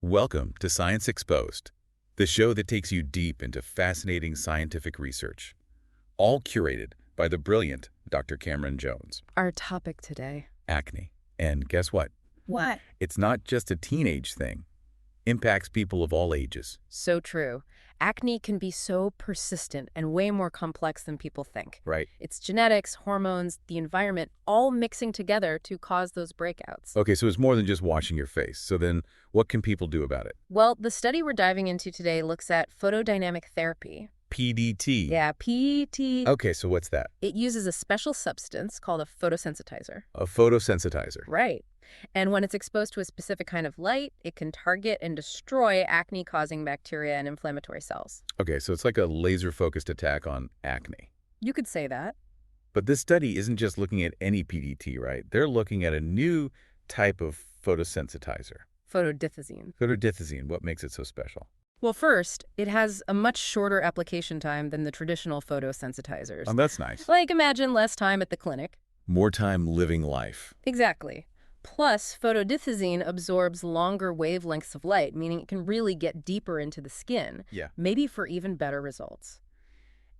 Welcome to Science Exposed, the show that takes you deep into fascinating scientific research, all curated by the brilliant Dr. Cameron Jones. Our topic today. Acne. And guess what? What? It's not just a teenage thing. Impacts people of all ages. So true. Acne can be so persistent and way more complex than people think. Right. It's genetics, hormones, the environment, all mixing together to cause those breakouts. Okay, so it's more than just washing your face. So then what can people do about it? Well, the study we're diving into today looks at photodynamic therapy. PDT. Yeah, PDT. Okay, so what's that? It uses a special substance called a photosensitizer. A photosensitizer. Right. And when it's exposed to a specific kind of light, it can target and destroy acne-causing bacteria and inflammatory cells. Okay, so it's like a laser-focused attack on acne. You could say that. But this study isn't just looking at any PDT, right? They're looking at a new type of photosensitizer. Photodithazine. Photodithazine. What makes it so special? Well, first, it has a much shorter application time than the traditional photosensitizers. Oh, that's nice. Like, imagine less time at the clinic. More time living life. Exactly. Plus, photodithazine absorbs longer wavelengths of light, meaning it can really get deeper into the skin, Yeah. maybe for even better results.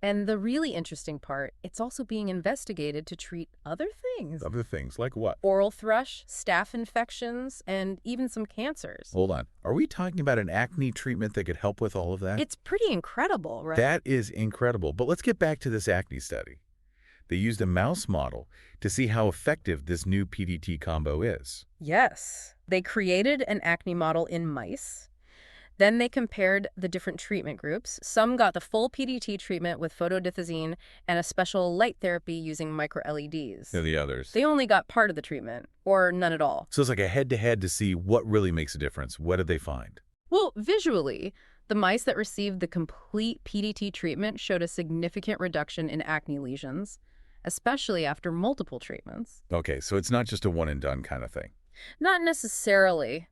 And the really interesting part, it's also being investigated to treat other things. Other things, like what? Oral thrush, staph infections, and even some cancers. Hold on. Are we talking about an acne treatment that could help with all of that? It's pretty incredible, right? That is incredible. But let's get back to this acne study. They used a mouse model to see how effective this new PDT combo is. Yes. They created an acne model in mice. Then they compared the different treatment groups. Some got the full PDT treatment with photodithazine and a special light therapy using micro-LEDs. They're the others. They only got part of the treatment, or none at all. So it's like a head-to-head to see what really makes a difference. What did they find? Well, visually, the mice that received the complete PDT treatment showed a significant reduction in acne lesions, especially after multiple treatments. Okay, so it's not just a one-and-done kind of thing. Not necessarily.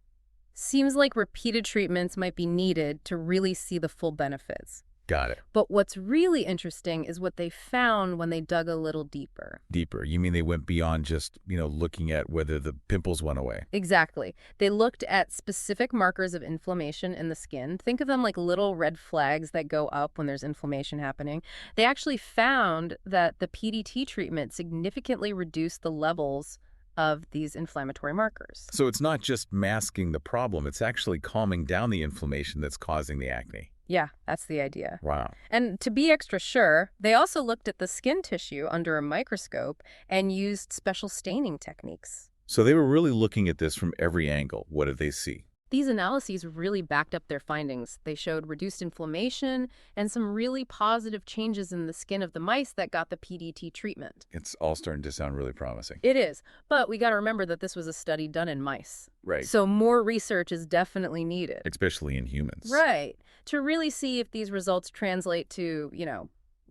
Seems like repeated treatments might be needed to really see the full benefits. Got it. But what's really interesting is what they found when they dug a little deeper. Deeper. You mean they went beyond just, looking at whether the pimples went away? Exactly. They looked at specific markers of inflammation in the skin. Think of them like little red flags that go up when there's inflammation happening. They actually found that the PDT treatment significantly reduced the levels of these inflammatory markers. So it's not just masking the problem, it's actually calming down the inflammation that's causing the acne. Yeah, that's the idea. Wow. And to be extra sure, they also looked at the skin tissue under a microscope and used special staining techniques. So they were really looking at this from every angle. What did they see? These analyses really backed up their findings. They showed reduced inflammation and some really positive changes in the skin of the mice that got the PDT treatment. It's all starting to sound really promising. It is, but we got to remember that this was a study done in mice. Right. So more research is definitely needed. Especially in humans. Right. To really see if these results translate to,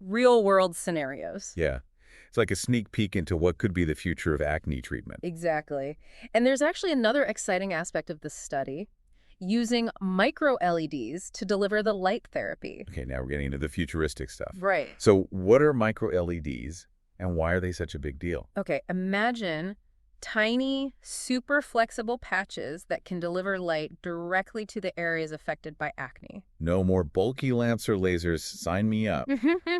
real-world scenarios. Yeah. It's like a sneak peek into what could be the future of acne treatment. Exactly. And there's actually another exciting aspect of this study, using micro-LEDs to deliver the light therapy. Okay, now we're getting into the futuristic stuff. Right. So what are micro-LEDs and why are they such a big deal? Okay, imagine tiny, super flexible patches that can deliver light directly to the areas affected by acne. No more bulky lamps or lasers. Sign me up.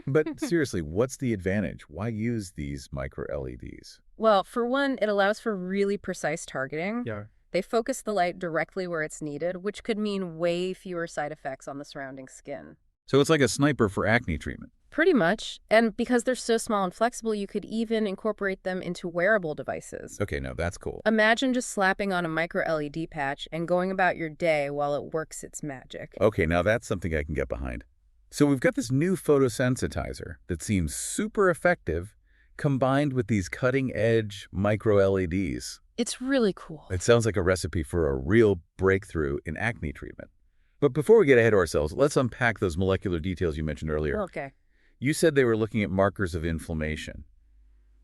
But seriously, what's the advantage? Why use these micro-LEDs? Well, for one, it allows for really precise targeting. Yeah. They focus the light directly where it's needed, which could mean way fewer side effects on the surrounding skin. So it's like a sniper for acne treatment. Pretty much. And because they're so small and flexible, you could even incorporate them into wearable devices. Okay, no, that's cool. Imagine just slapping on a micro-LED patch and going about your day while it works its magic. Okay, now that's something I can get behind. So we've got this new photosensitizer that seems super effective combined with these cutting-edge micro-LEDs. It's really cool. It sounds like a recipe for a real breakthrough in acne treatment. But before we get ahead of ourselves, let's unpack those molecular details you mentioned earlier. Okay. You said they were looking at markers of inflammation.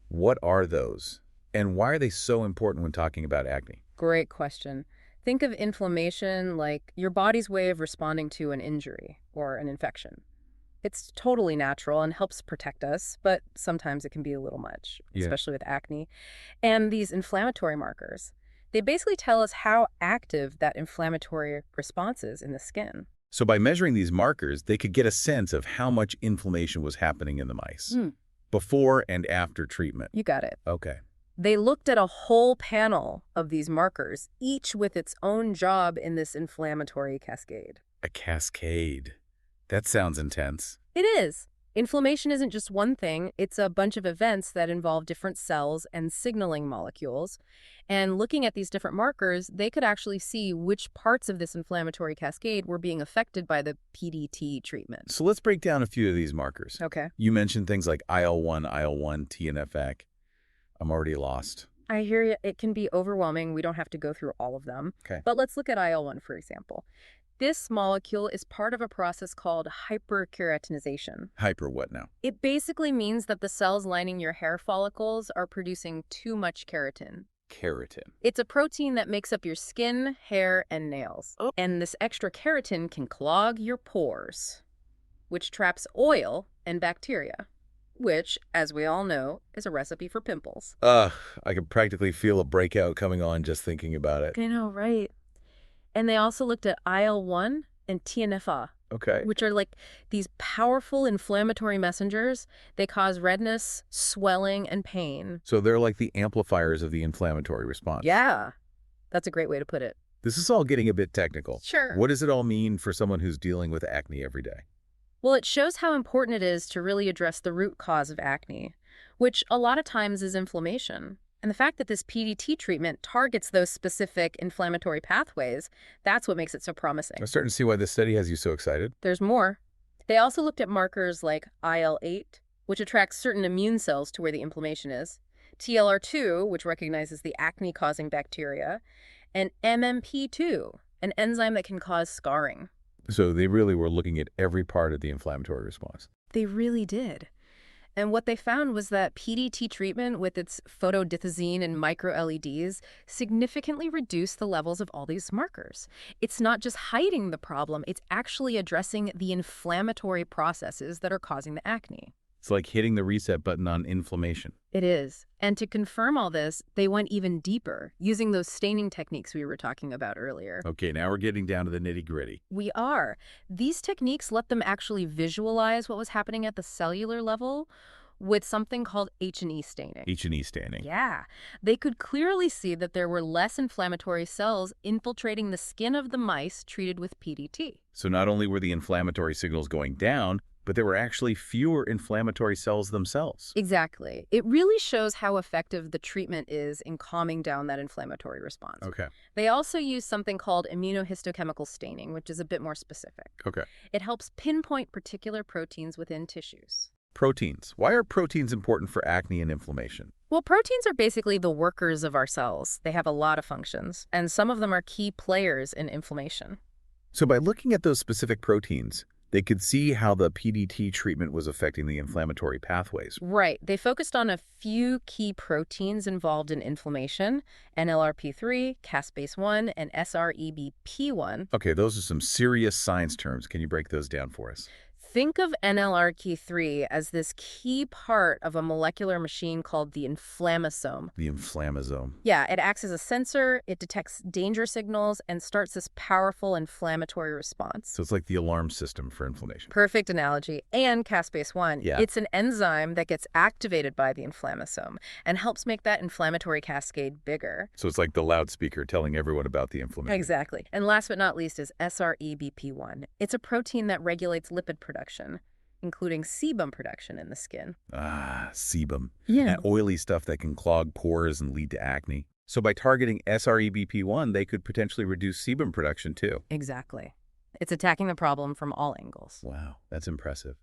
What are those? And why are they so important when talking about acne? Great question. Think of inflammation like your body's way of responding to an injury or an infection. It's totally natural and helps protect us, but sometimes it can be a little much, Yeah. especially with acne. And these inflammatory markers, They basically tell us how active that inflammatory response is in the skin. So by measuring these markers, they could get a sense of how much inflammation was happening in the mice before and after treatment. You got it. Okay. They looked at a whole panel of these markers, each with its own job in this inflammatory cascade. A cascade. That sounds intense. It is. Inflammation isn't just one thing. It's a bunch of events that involve different cells and signaling molecules. And looking at these different markers, they could actually see which parts of this inflammatory cascade were being affected by the PDT treatment. So let's break down a few of these markers. Okay. You mentioned things like IL-1, TNF-alpha. I'm already lost. I hear you. It can be overwhelming. We don't have to go through all of them. Okay. But let's look at IL-1, for example. This molecule is part of a process called hyperkeratinization. Hyper what now? It basically means that the cells lining your hair follicles are producing too much keratin. Keratin. It's a protein that makes up your skin, hair, and nails. Oh. And this extra keratin can clog your pores, which traps oil and bacteria, which, as we all know, is a recipe for pimples. I can practically feel a breakout coming on just thinking about it. I know, right? And they also looked at IL-1 and TNF-alpha, Okay. which are like these powerful inflammatory messengers. They cause redness, swelling, and pain. So they're like the amplifiers of the inflammatory response. Yeah, that's a great way to put it. This is all getting a bit technical. Sure. What does it all mean for someone who's dealing with acne every day? Well, it shows how important it is to really address the root cause of acne, which a lot of times is inflammation. And the fact that this PDT treatment targets those specific inflammatory pathways, that's what makes it so promising. I'm starting to see why this study has you so excited. There's more. They also looked at markers like IL-8, which attracts certain immune cells to where the inflammation is, TLR2, which recognizes the acne-causing bacteria, and MMP2, an enzyme that can cause scarring. So they really were looking at every part of the inflammatory response. They really did. And what they found was that PDT treatment with its photodithazine and micro-LEDs significantly reduced the levels of all these markers. It's not just hiding the problem, it's actually addressing the inflammatory processes that are causing the acne. It's like hitting the reset button on inflammation. It is. And to confirm all this, they went even deeper, using those staining techniques we were talking about earlier. Okay, now we're getting down to the nitty-gritty. We are. These techniques let them actually visualize what was happening at the cellular level with something called H&E staining. H&E staining. Yeah. They could clearly see that there were less inflammatory cells infiltrating the skin of the mice treated with PDT. So not only were the inflammatory signals going down, but there were actually fewer inflammatory cells themselves. Exactly. It really shows how effective the treatment is in calming down that inflammatory response. Okay. They also use something called immunohistochemical staining, which is a bit more specific. Okay. It helps pinpoint particular proteins within tissues. Proteins. Why are proteins important for acne and inflammation? Well, proteins are basically the workers of our cells. They have a lot of functions, and some of them are key players in inflammation. So by looking at those specific proteins, they could see how the PDT treatment was affecting the inflammatory pathways. Right. They focused on a few key proteins involved in inflammation: NLRP3, caspase-1, and SREBP1. Okay, those are some serious science terms. Can you break those down for us? Think of NLRP3 as this key part of a molecular machine called the inflammasome. The inflammasome. Yeah, it acts as a sensor, it detects danger signals, and starts this powerful inflammatory response. So it's like the alarm system for inflammation. Perfect analogy. And caspase-1. Yeah. It's an enzyme that gets activated by the inflammasome and helps make that inflammatory cascade bigger. So it's like the loudspeaker telling everyone about the inflammation. Exactly. And last but not least is SREBP1. It's a protein that regulates lipid production, including sebum production in the skin. Ah, sebum. Yeah. That oily stuff that can clog pores and lead to acne. So by targeting SREBP1, they could potentially reduce sebum production too. Exactly. It's attacking the problem from all angles. Wow, that's impressive.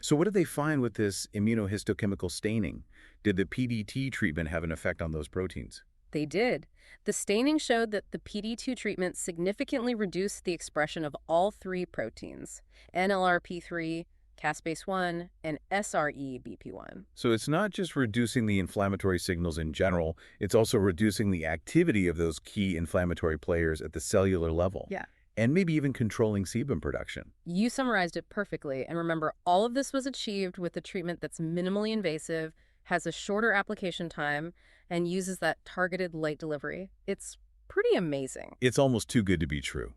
So what did they find with this immunohistochemical staining? Did the PDT treatment have an effect on those proteins? They did. The staining showed that the PD2 treatment significantly reduced the expression of all three proteins: NLRP3, caspase-1, and SREBP1. So it's not just reducing the inflammatory signals in general, it's also reducing the activity of those key inflammatory players at the cellular level. Yeah. And maybe even controlling sebum production. You summarized it perfectly. And remember, all of this was achieved with a treatment that's minimally invasive, has a shorter application time, and uses that targeted light delivery. It's pretty amazing. It's almost too good to be true.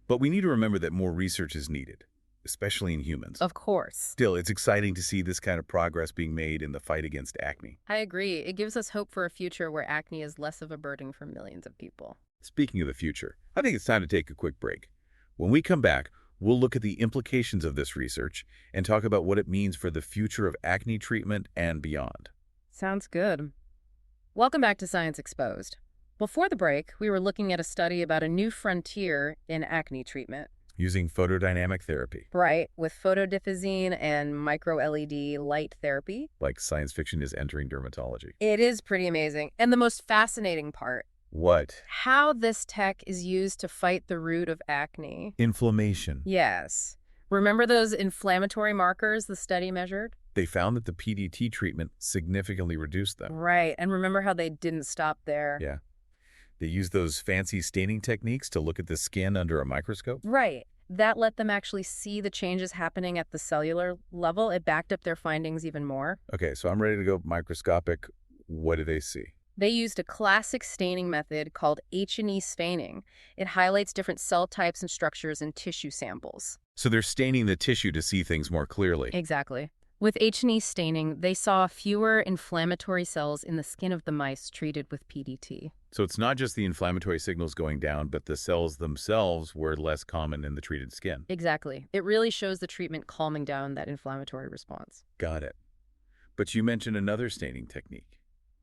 But we need to remember that more research is needed, especially in humans. Of course. Still, it's exciting to see this kind of progress being made in the fight against acne. I agree. It gives us hope for a future where acne is less of a burden for millions of people. Speaking of the future, I think it's time to take a quick break. When we come back, we'll look at the implications of this research and talk about what it means for the future of acne treatment and beyond. Sounds good. Welcome back to Science Exposed. Before the break, we were looking at a study about a new frontier in acne treatment. Using photodynamic therapy. Right, with photodithazine and micro-LED light therapy. Like science fiction is entering dermatology. It is pretty amazing. And the most fascinating part, What? how this tech is used to fight the root of acne. Inflammation. Yes. Remember those inflammatory markers the study measured? They found that the PDT treatment significantly reduced them. Right, and remember how they didn't stop there? Yeah. They used those fancy staining techniques to look at the skin under a microscope? Right. That let them actually see the changes happening at the cellular level. It backed up their findings even more. Okay, so I'm ready to go microscopic. What do they see? They used a classic staining method called H&E staining. It highlights different cell types and structures in tissue samples. So they're staining the tissue to see things more clearly. Exactly. With H&E staining, they saw fewer inflammatory cells in the skin of the mice treated with PDT. So it's not just the inflammatory signals going down, but the cells themselves were less common in the treated skin. Exactly. It really shows the treatment calming down that inflammatory response. Got it. But you mentioned another staining technique,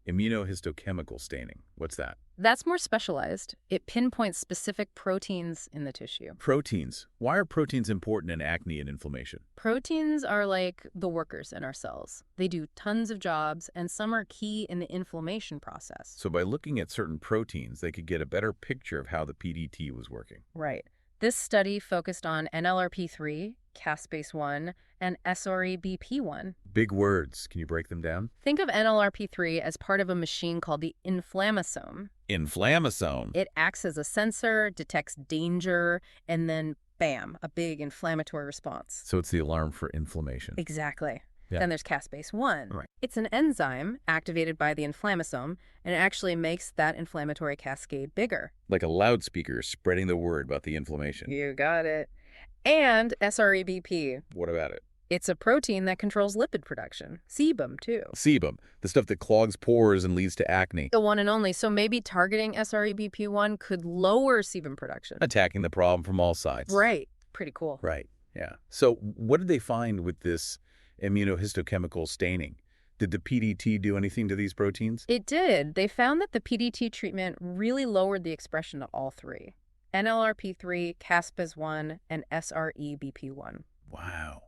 immunohistochemical staining. What's that? That's more specialized. It pinpoints specific proteins in the tissue. Proteins. Why are proteins important in acne and inflammation? Proteins are like the workers in our cells. They do tons of jobs, and some are key in the inflammation process. So by looking at certain proteins, they could get a better picture of how the PDT was working. Right. This study focused on NLRP3, caspase-1, and SREBP1. Big words. Can you break them down? Think of NLRP3 as part of a machine called the inflammasome. Inflammasome. It acts as a sensor, detects danger, and then, bam, a big inflammatory response. So it's the alarm for inflammation. Exactly. Yeah. Then there's caspase-1. Right. It's an enzyme activated by the inflammasome, and it actually makes that inflammatory cascade bigger. Like a loudspeaker spreading the word about the inflammation. You got it. And SREBP. What about it? It's a protein that controls lipid production. Sebum, too. Sebum, the stuff that clogs pores and leads to acne. The one and only. So maybe targeting SREBP1 could lower sebum production. Attacking the problem from all sides. Right. Pretty cool. Right, yeah. So what did they find with this immunohistochemical staining? Did the PDT do anything to these proteins? It did. They found that the PDT treatment really lowered the expression of all three. NLRP3, caspase-1, and SREBP1. Wow.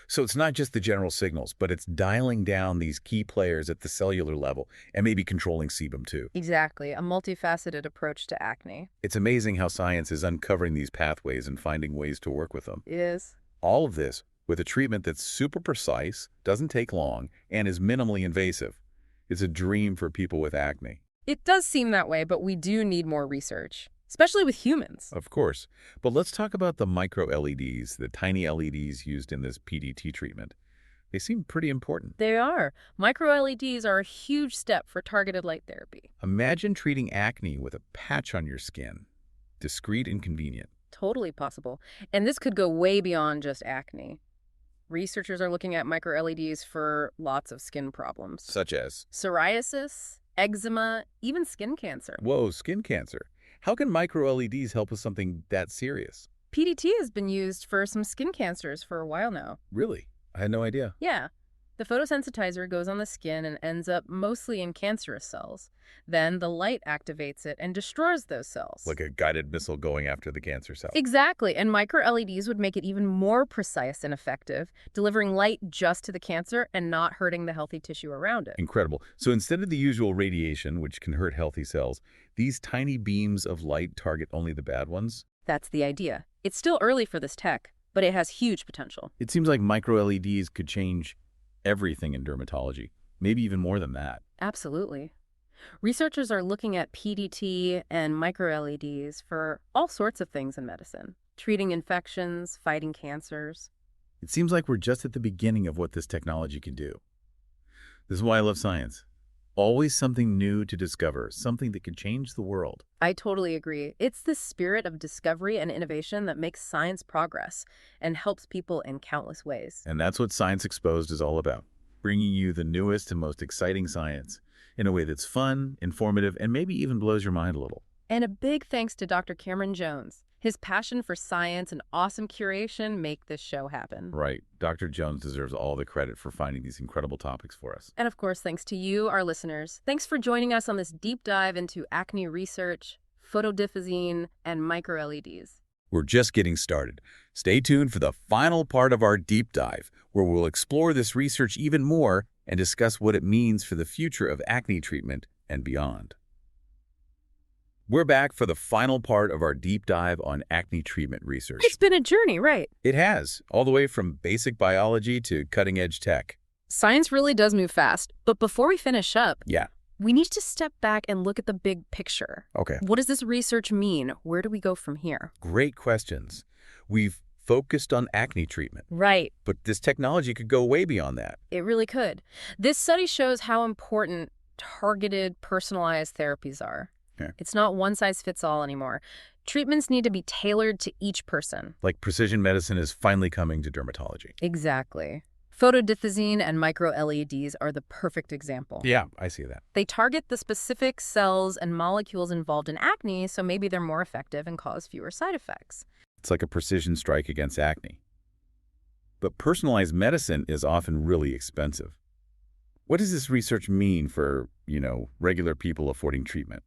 So it's not just the general signals, but it's dialing down these key players at the cellular level and maybe controlling sebum too. Exactly. A multifaceted approach to acne. It's amazing how science is uncovering these pathways and finding ways to work with them. It is. All of this with a treatment that's super precise, doesn't take long, and is minimally invasive. It's a dream for people with acne. It does seem that way, but we do need more research, especially with humans. Of course. But let's talk about the micro-LEDs, the tiny LEDs used in this PDT treatment. They seem pretty important. They are. Micro-LEDs are a huge step for targeted light therapy. Imagine treating acne with a patch on your skin. Discreet and convenient. Totally possible. And this could go way beyond just acne. Researchers are looking at micro-LEDs for lots of skin problems. Such as? Psoriasis, eczema, even skin cancer. Whoa, skin cancer. How can micro-LEDs help with something that serious? PDT has been used for some skin cancers for a while now. Really? I had no idea. Yeah. The photosensitizer goes on the skin and ends up mostly in cancerous cells. Then the light activates it and destroys those cells. Like a guided missile going after the cancer cell. Exactly. And micro-LEDs would make it even more precise and effective, delivering light just to the cancer and not hurting the healthy tissue around it. Incredible. So instead of the usual radiation, which can hurt healthy cells, these tiny beams of light target only the bad ones? That's the idea. It's still early for this tech, but it has huge potential. It seems like micro-LEDs could change everything in dermatology, maybe even more than that. Absolutely. Researchers are looking at PDT and micro-LEDs for all sorts of things in medicine, treating infections, fighting cancers. It seems like we're just at the beginning of what this technology can do. This is why I love science. Always something new to discover, something that can change the world. I totally agree. It's the spirit of discovery and innovation that makes science progress and helps people in countless ways. And that's what Science Exposed is all about, bringing you the newest and most exciting science in a way that's fun, informative, and maybe even blows your mind a little. And a big thanks to Dr. Cameron Jones. His passion for science and awesome curation make this show happen. Right. Dr. Jones deserves all the credit for finding these incredible topics for us. And of course, thanks to you, our listeners. Thanks for joining us on this deep dive into acne research, photodithazine, and micro-LEDs. We're just getting started. Stay tuned for the final part of our deep dive, where we'll explore this research even more and discuss what it means for the future of acne treatment and beyond. We're back for the final part of our deep dive on acne treatment research. It's been a journey, right? It has, all the way from basic biology to cutting-edge tech. Science really does move fast. But before we finish up, Yeah. we need to step back and look at the big picture. Okay. What does this research mean? Where do we go from here? Great questions. We've focused on acne treatment, Right. but this technology could go way beyond that. It really could. This study shows how important targeted, personalized therapies are. Yeah. It's not one size fits all anymore. Treatments need to be tailored to each person. Like precision medicine is finally coming to dermatology. Exactly. Photodithazine and micro-LEDs are the perfect example. Yeah, I see that. They target the specific cells and molecules involved in acne, so maybe they're more effective and cause fewer side effects. It's like a precision strike against acne. But personalized medicine is often really expensive. What does this research mean for, regular people affording treatment?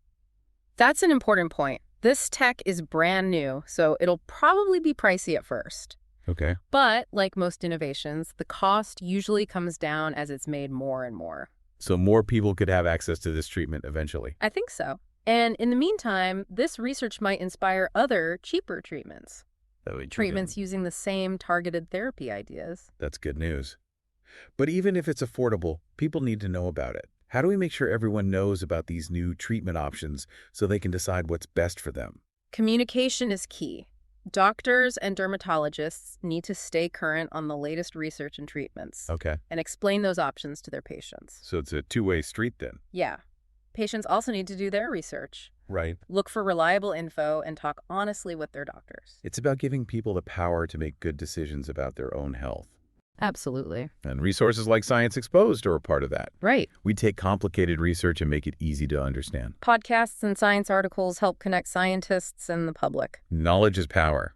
That's an important point. This tech is brand new, so it'll probably be pricey at first. Okay. But, like most innovations, the cost usually comes down as it's made more and more. So more people could have access to this treatment eventually. I think so. And in the meantime, this research might inspire other, cheaper treatments. Treatments using the same targeted therapy ideas. That's good news. But even if it's affordable, people need to know about it. How do we make sure everyone knows about these new treatment options so they can decide what's best for them? Communication is key. Doctors and dermatologists need to stay current on the latest research and treatments. Okay. And explain those options to their patients. So it's a two-way street then. Yeah. Patients also need to do their research. Right. Look for reliable info and talk honestly with their doctors. It's about giving people the power to make good decisions about their own health. Absolutely. And resources like Science Exposed are a part of that. Right. We take complicated research and make it easy to understand. Podcasts and science articles help connect scientists and the public. Knowledge is power.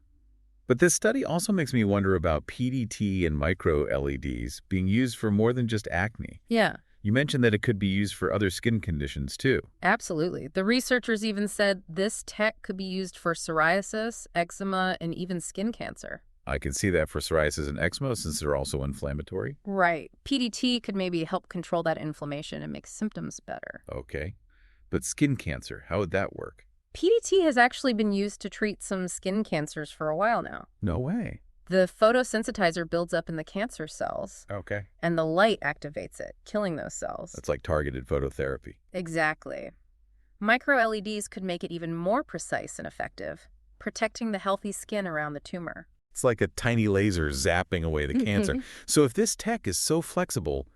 But this study also makes me wonder about PDT and micro-LEDs being used for more than just acne. Yeah, You mentioned that it could be used for other skin conditions too. absolutely. The researchers even said this tech could be used for psoriasis, eczema, and even skin cancer. I can see that for psoriasis and eczema since they're also inflammatory. Right. PDT could maybe help control that inflammation and make symptoms better. Okay. But skin cancer, how would that work? PDT has actually been used to treat some skin cancers for a while now. No way. The photosensitizer builds up in the cancer cells, Okay. and the light activates it, killing those cells. That's like targeted phototherapy. Exactly. Micro-LEDs could make it even more precise and effective, protecting the healthy skin around the tumor. It's like a tiny laser zapping away the cancer. So if this tech is so flexible,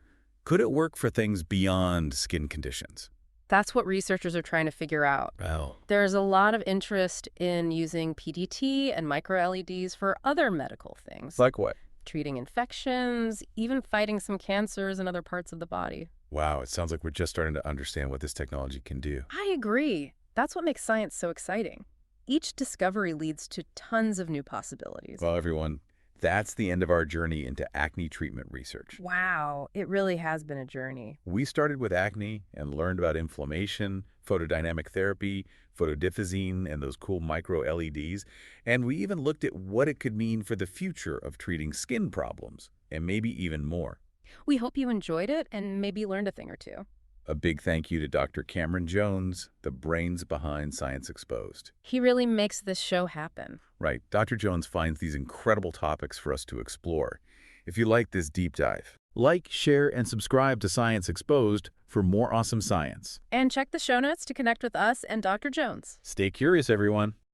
could it work for things beyond skin conditions? That's what researchers are trying to figure out. Oh. There's a lot of interest in using PDT and micro-LEDs for other medical things. Like what? Treating infections, even fighting some cancers in other parts of the body. Wow, it sounds like we're just starting to understand what this technology can do. I agree. That's what makes science so exciting. Each discovery leads to tons of new possibilities. Well, everyone, that's the end of our journey into acne treatment research. Wow, it really has been a journey. We started with acne and learned about inflammation, photodynamic therapy, photodithazine, and those cool micro-LEDs. And we even looked at what it could mean for the future of treating skin problems, and maybe even more. We hope you enjoyed it and maybe learned a thing or two. A big thank you to Dr. Cameron Jones, the brains behind Science Exposed. He really makes this show happen. Right, Dr. Jones finds these incredible topics for us to explore. If you like this deep dive, like, share, and subscribe to Science Exposed for more awesome science. And check the show notes to connect with us and Dr. Jones. Stay curious, everyone.